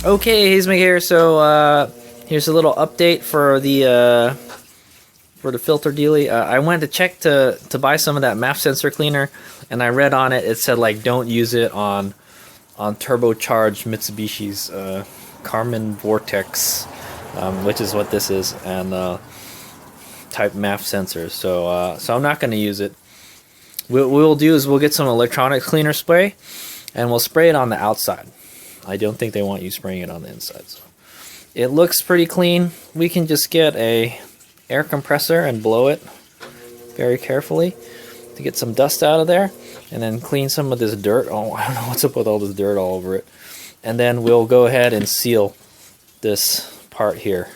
Okay, Hazemig here. So here's a little update for the filter dealie. I went to check to buy some of that MAF sensor cleaner, and I read on it. It said like don't use it on turbocharged Mitsubishi's Carmen Vortex, which is what this is, and type MAF sensors. So I'm not going to use it. What we'll do is we'll get some electronics cleaner spray, and we'll spray it on the outside. I don't think they want you spraying it on the inside. So it looks pretty clean. We can just get a air compressor and blow it very carefully to get some dust out of there, and then clean some of this dirt. Oh, I don't know what's up with all this dirt all over it. And then we'll go ahead and seal this part here,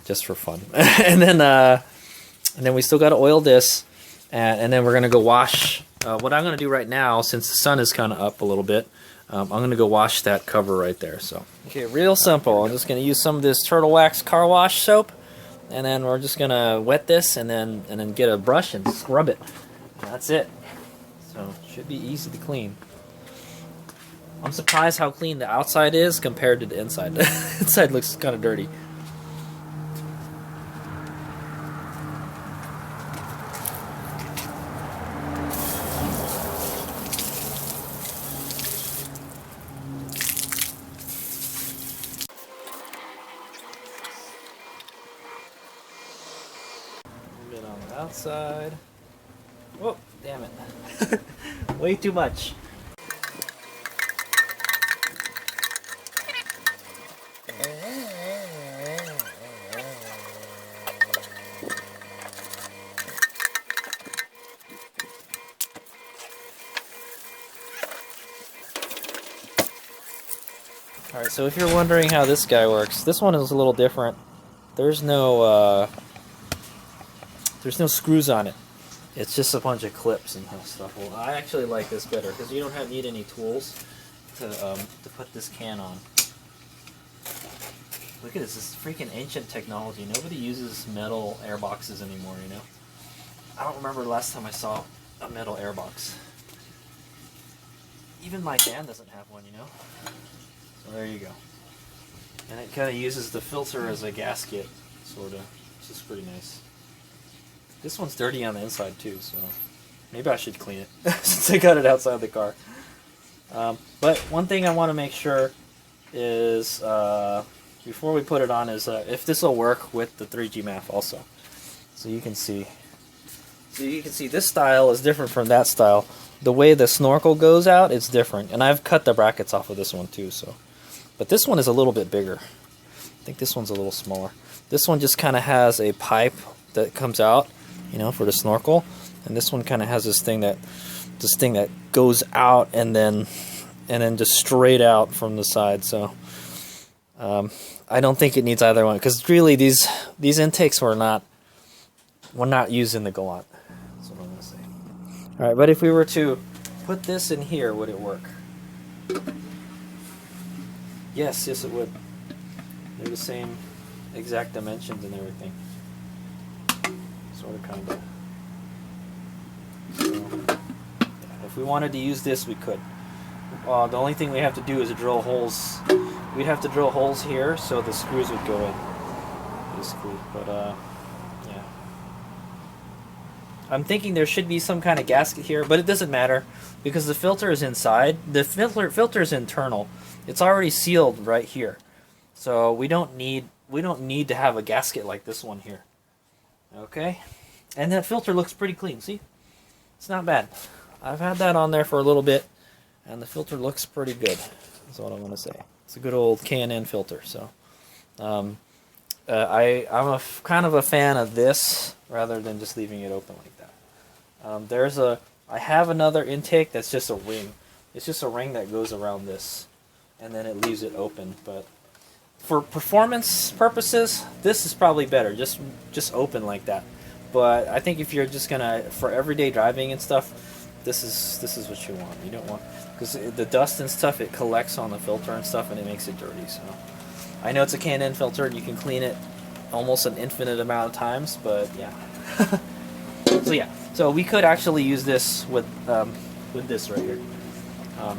just for fun. and then we still got to oil this, and then we're gonna go wash. What I'm gonna do right now, since the sun is kind of up a little bit, I'm going to go wash that cover right there. So, okay, real simple. I'm just going to use some of this Turtle Wax car wash soap, and then we're just going to wet this, and then get a brush and scrub it. And that's it. So, should be easy to clean. I'm surprised how clean the outside is compared to the inside. The inside looks kind of dirty. Bit on the outside. Whoa, damn it. Way too much. Alright, so if you're wondering how this guy works, this one is a little different. There's no screws on it. It's just a bunch of clips and stuff. Well, I actually like this better because you don't need any tools to put this can on. Look at this. This is freaking ancient technology. Nobody uses metal airboxes anymore, you know? I don't remember the last time I saw a metal airbox. Even my van doesn't have one, you know? So there you go. And it kind of uses the filter as a gasket, sort of, which is pretty nice. This one's dirty on the inside too, so maybe I should clean it since I got it outside the car. But one thing I want to make sure is, before we put it on, is if this will work with the 3G MAF also. So you can see. This style is different from that style. The way the snorkel goes out, it's different. And I've cut the brackets off of this one too. So, but this one is a little bit bigger. I think this one's a little smaller. This one just kind of has a pipe that comes out, you know, for the snorkel, and this one kind of has this thing that goes out and then just straight out from the side. So I don't think it needs either one, because really these intakes were not used in the Galant. That's what I'm gonna say. All right, but if we were to put this in here, would it work? Yes, it would. They're the same exact dimensions and everything. Sort of, kind of. So, yeah, if we wanted to use this, we could. The only thing we have to do is drill holes. We'd have to drill holes here so the screws would go in, basically. But yeah, I'm thinking there should be some kind of gasket here, but it doesn't matter because the filter is inside. The filter is internal. It's already sealed right here, so we don't need to have a gasket like this one here. Okay, and that filter looks pretty clean. See, it's not bad. I've had that on there for a little bit, and the filter looks pretty good. That's what I want to say. It's a good old K&N filter. So, I'm kind of a fan of this rather than just leaving it open like that. I have another intake that's just a ring. It's just a ring that goes around this, and then it leaves it open. But for performance purposes, this is probably better, just open like that. But I think if you're just gonna, for everyday driving and stuff, this is what you want. You don't want, because the dust and stuff, it collects on the filter and stuff, and it makes it dirty. So I know it's a K&N filter, and you can clean it almost an infinite amount of times, but yeah. So yeah, so we could actually use this with this right here.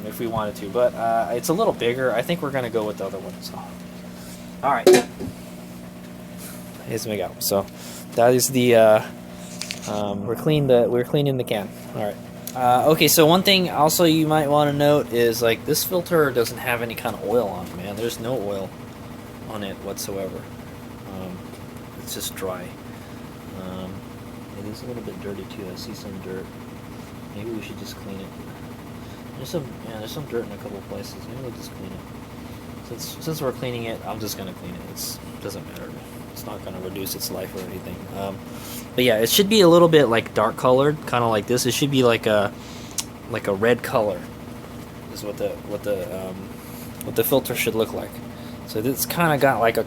if we wanted to, but it's a little bigger. I think we're gonna go with the other one. So, all right, here's we go. So that is the we're cleaning the can. All right. Okay, so one thing also you might want to note is like this filter doesn't have any kind of oil on it, man. There's no oil on it whatsoever. It's just dry. It is a little bit dirty too. I see some dirt. Maybe we should just clean it. There's some dirt in a couple places. Maybe we'll just clean it. Since we're cleaning it, I'm just gonna clean it. It doesn't matter. It's not gonna reduce its life or anything. But yeah, it should be a little bit like dark colored, kind of like this. It should be like a red color. Is what the filter should look like. So it's kind of got like a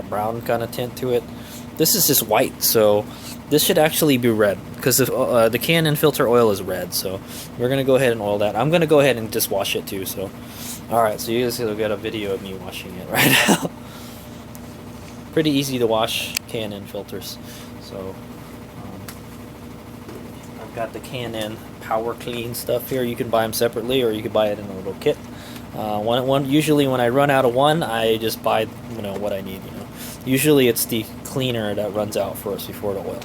brown kind of tint to it. This is just white, so this should actually be red because the Canon filter oil is red. So we're gonna go ahead and oil that. I'm gonna go ahead and just wash it too. So, all right. So you guys will get a video of me washing it right now. Pretty easy to wash Canon filters. So I've got the Canon Power Clean stuff here. You can buy them separately, or you can buy it in a little kit. Usually when I run out of one, I just buy what I need. Usually it's the cleaner that runs out first before the oil.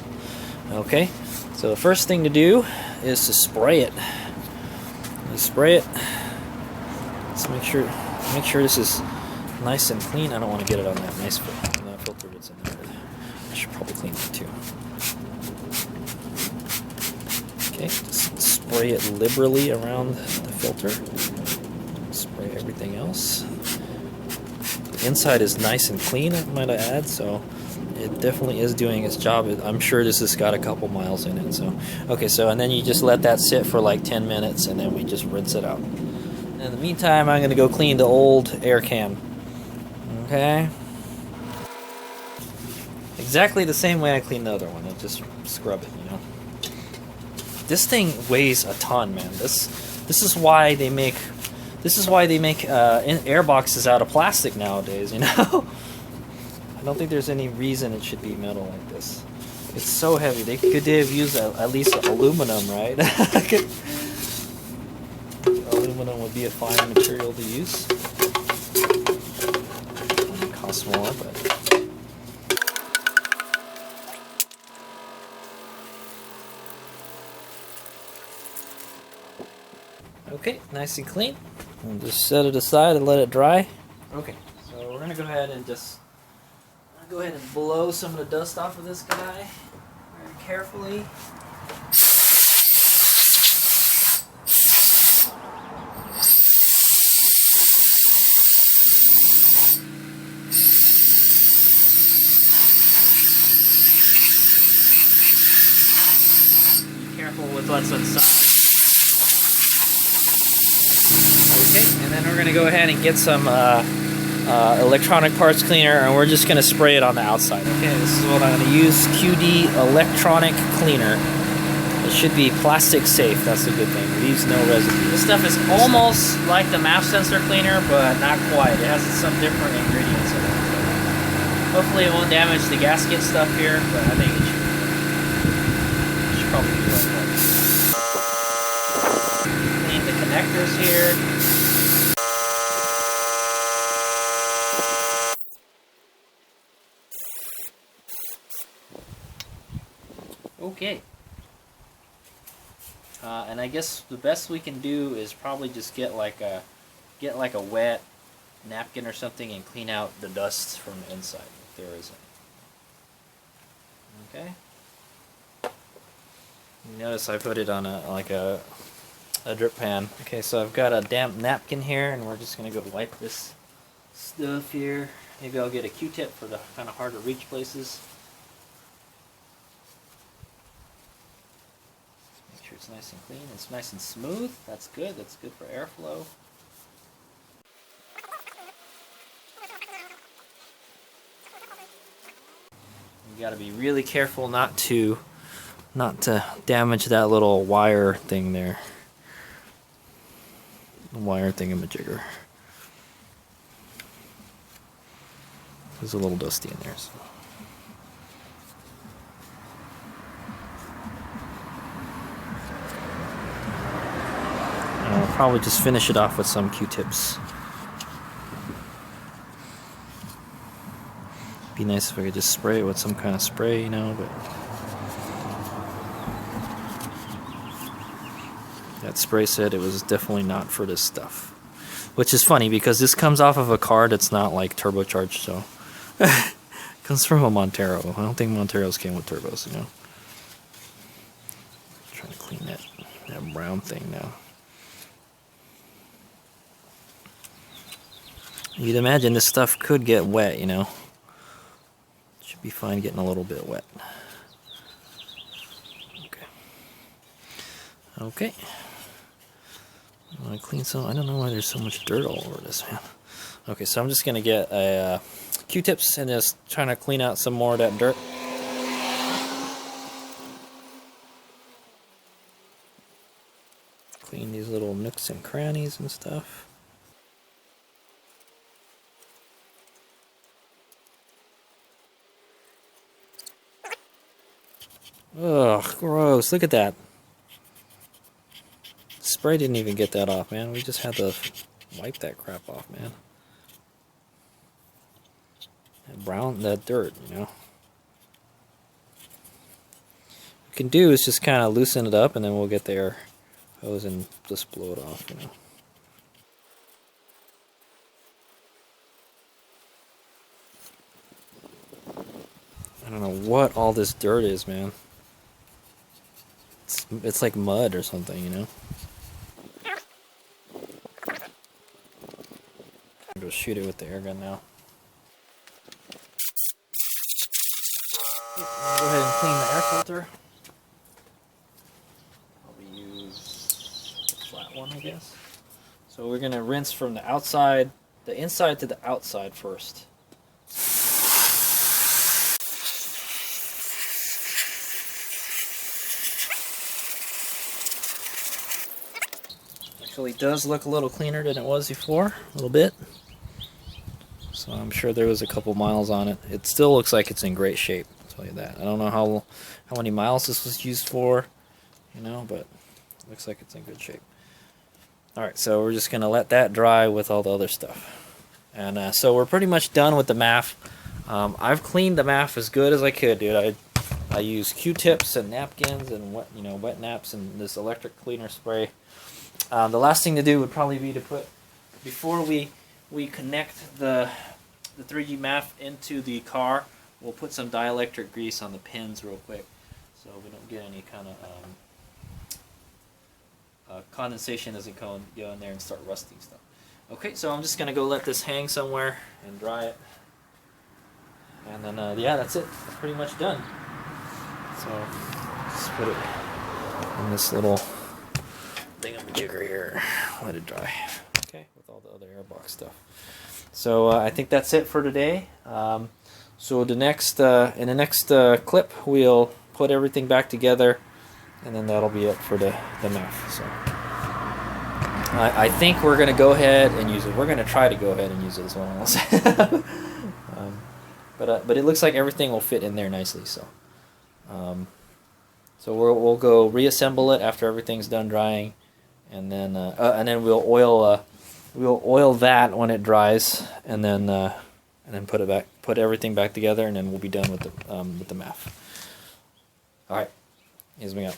Okay, so the first thing to do is to spray it. You spray it. Let's make sure this is nice and clean. I don't want to get it on that nice filter that's in there. I should probably clean that too. Okay, just spray it liberally around the filter. Spray everything else. The inside is nice and clean, I might add, so it definitely is doing its job. I'm sure this has got a couple miles in it. So okay, so and then you just let that sit for like 10 minutes, and then we just rinse it out. In the meantime, I'm going to go clean the old air can. Okay. Exactly the same way I cleaned the other one. I just scrub it, This thing weighs a ton, man. This is why they make air boxes out of plastic nowadays, I don't think there's any reason it should be metal like this. It's so heavy. They could have used at least aluminum, right? Aluminum would be a fine material to use. It costs more, but... Okay, nice and clean. And just set it aside and let it dry. Okay, so we're gonna go ahead and blow some of the dust off of this guy very carefully. Be careful with what's inside. Okay, and then we're gonna go ahead and get some electronic parts cleaner, and we're just going to spray it on the outside. Okay, this is what I'm going to use, QD electronic cleaner. It should be plastic safe, that's a good thing. It leaves no residue. This stuff is almost like the MAF sensor cleaner, but not quite. It has some different ingredients in it. Hopefully it won't damage the gasket stuff here, but I think it should probably be right. Clean the connectors here. Okay, and I guess the best we can do is probably just get like a wet napkin or something and clean out the dust from the inside if there isn't. Okay. You notice I put it on a drip pan. Okay, so I've got a damp napkin here, and we're just gonna go wipe this stuff here. Maybe I'll get a Q-tip for the kind of hard to reach places. It's nice and clean. It's nice and smooth. That's good. That's good for airflow. You got to be really careful not to damage that little wire thing there. The wire thingamajigger. There's a little dusty in there. So. probably just finish it off with some Q-tips. Be nice if I could just spray it with some kind of spray, you know, but that spray said it was definitely not for this stuff. Which is funny because this comes off of a car that's not like turbocharged, so it comes from a Montero. I don't think Monteros came with turbos, you know. Trying to clean that brown thing now. You'd imagine this stuff could get wet, you know. Should be fine getting a little bit wet. Okay. Okay. I want to clean some. I don't know why there's so much dirt all over this, man. Okay, so I'm just gonna get a Q-tips and just trying to clean out some more of that dirt. Clean these little nooks and crannies and stuff. Ugh, gross. Look at that. Spray didn't even get that off, man. We just had to wipe that crap off, man. And brown that dirt, you know. What we can do is just kind of loosen it up, and then we'll get the air hose and just blow it off, you know. I don't know what all this dirt is, man. It's like mud or something, you know. I'm gonna shoot it with the air gun now. Go ahead and clean the air filter. Probably use a flat one, I guess. So we're gonna rinse from the outside, the inside to the outside first. Actually does look a little cleaner than it was before, a little bit. So I'm sure there was a couple miles on it. It still looks like it's in great shape, I'll tell you that. I don't know how many miles this was used for, you know, but it looks like it's in good shape. Alright, so we're just going to let that dry with all the other stuff. And so we're pretty much done with the MAF. I've cleaned the MAF as good as I could, dude. I used Q-tips and napkins and wet naps and this electric cleaner spray. The last thing to do would probably be to put, before we connect the 3G MAF into the car, we'll put some dielectric grease on the pins real quick so we don't get any kind of condensation doesn't go in there and start rusting stuff. Okay, so I'm just going to go let this hang somewhere and dry it. And then, yeah, that's it. It's pretty much done. So, just put it in this little thingamajigger here. Let it dry. Okay, with all the other airbox stuff. So, I think that's it for today. So, in the next clip, we'll put everything back together, and then that'll be it for the MAF. So, I think we're going to go ahead and use it. We're going to try to go ahead and use it as well. But it looks like everything will fit in there nicely. So, so we'll go reassemble it after everything's done drying, and then we'll oil that when it dries, and then put everything back together, and then we'll be done with the MAF. All right, here's me out.